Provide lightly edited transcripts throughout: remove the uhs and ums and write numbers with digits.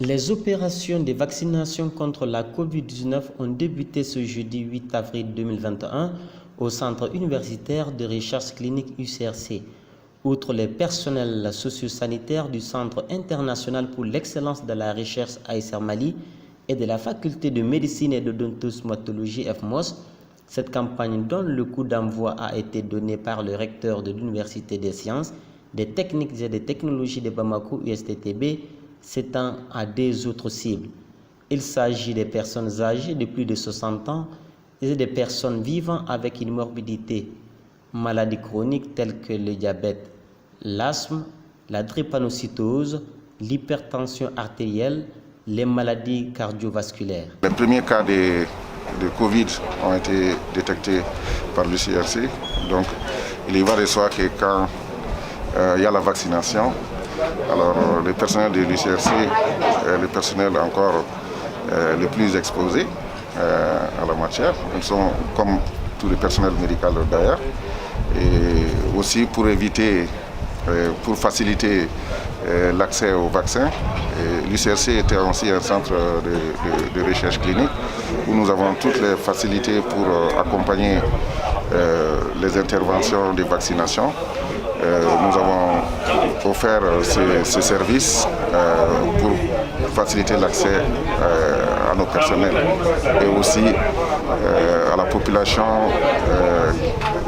Les opérations de vaccination contre la Covid-19 ont débuté ce jeudi 8 avril 2021 au Centre universitaire de recherche clinique UCRC. Outre les personnels socio-sanitaires du Centre international pour l'excellence de la recherche AICR Mali et de la faculté de médecine et d'odontosmatologie FMOS, cette campagne dont le coup d'envoi a été donné par le recteur de l'Université des sciences, des techniques et des technologies de Bamako USTTB s'étend à des autres cibles. Il s'agit des personnes âgées de plus de 60 ans et des personnes vivant avec une morbidité, maladies chroniques telles que le diabète, l'asthme, la drépanocytose, l'hypertension artérielle, les maladies cardiovasculaires. Les premiers cas de Covid ont été détectés par l'UCRC. Donc, il va de soi que quand il y a la vaccination, alors le personnel de l'UCRC est le personnel encore le plus exposé à la matière. Ils sont comme tout le personnel médical d'ailleurs. Et aussi pour éviter, pour faciliter l'accès au vaccin, l'UCRC était aussi un centre de recherche clinique où nous avons toutes les facilités pour accompagner les interventions de vaccination. Nous avons offert ces services pour faciliter l'accès à nos personnels et aussi à la population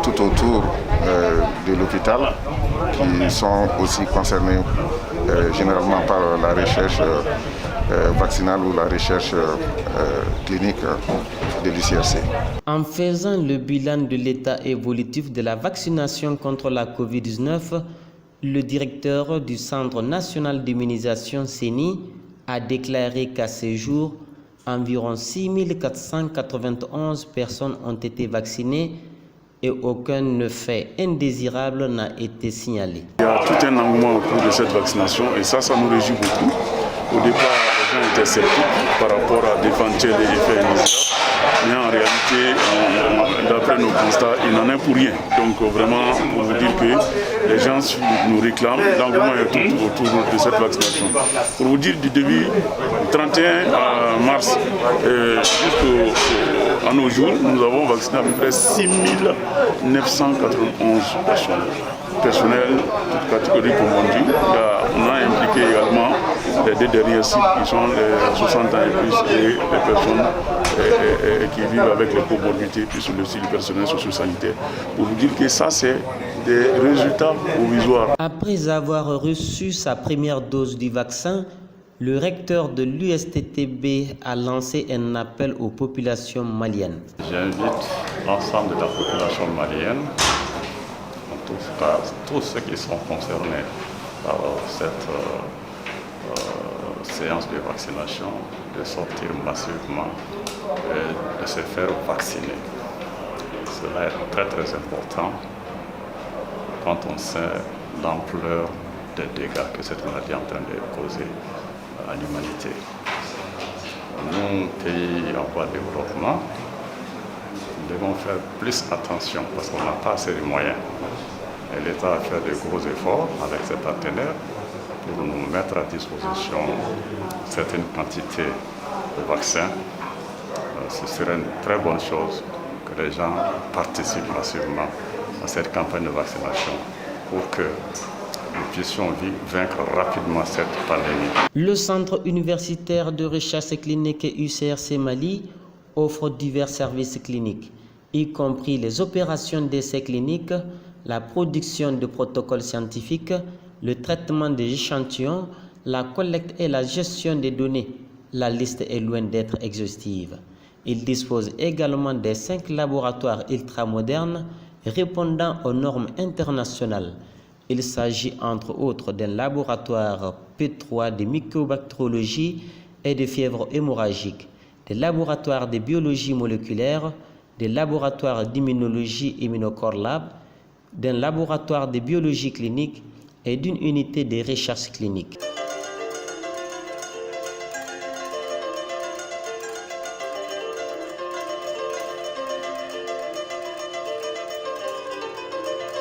tout autour de l'hôpital qui sont aussi concernés généralement par la recherche vaccinale ou la recherche clinique de l'UCRC. En faisant le bilan de l'état évolutif de la vaccination contre la Covid-19, le directeur du Centre national d'immunisation CENI a déclaré qu'à ce jour, environ 6 491 personnes ont été vaccinées et aucun fait indésirable n'a été signalé. Il y a tout un engouement autour de cette vaccination et ça nous réjouit beaucoup. Au départ, les gens étaient sceptiques par rapport à d'éventuels effets indésirables. Mais en réalité, d'après nos constats, il n'en est pour rien. Donc vraiment, pour vous dire que les gens nous réclament, l'engouement est tout autour de cette vaccination. Pour vous dire, du début, 31 mars jusqu'à nos jours, nous avons vacciné à peu près 6 991 personnes. Personnel, toute catégorie confondue. On a impliqué également les deux derniers cibles qui sont les 60 ans et plus et les personnes qui vivent avec les comorbidités, puis sur le site du personnel socio-sanitaire. Pour vous dire que ça, c'est des résultats provisoires. Après avoir reçu sa première dose du vaccin, le recteur de l'USTTB a lancé un appel aux populations maliennes. J'invite l'ensemble de la population malienne, tous ceux qui sont concernés par cette séance de vaccination, de sortir massivement et de se faire vacciner. Cela est très très important quand on sait l'ampleur des dégâts que cette maladie est en train de causer à l'humanité. Nous, pays en voie de développement, nous devons faire plus attention parce qu'on n'a pas assez de moyens. Et l'État a fait de gros efforts avec ses partenaires pour nous mettre à disposition certaines quantités de vaccins. Ce serait une très bonne chose que les gens participent massivement à cette campagne de vaccination pour que nous puissions vaincre rapidement cette pandémie. Le Centre universitaire de recherche clinique UCRC Mali offre divers services cliniques, y compris les opérations d'essais cliniques, la production de protocoles scientifiques, le traitement des échantillons, la collecte et la gestion des données. La liste est loin d'être exhaustive. Il dispose également des 5 laboratoires ultramodernes répondant aux normes internationales. Il s'agit entre autres d'un laboratoire P3 de microbactériologie et de fièvre hémorragique, des laboratoires de biologie moléculaire, des laboratoires d'immunologie Immunocore Lab, d'un laboratoire de biologie clinique et d'une unité de recherche clinique.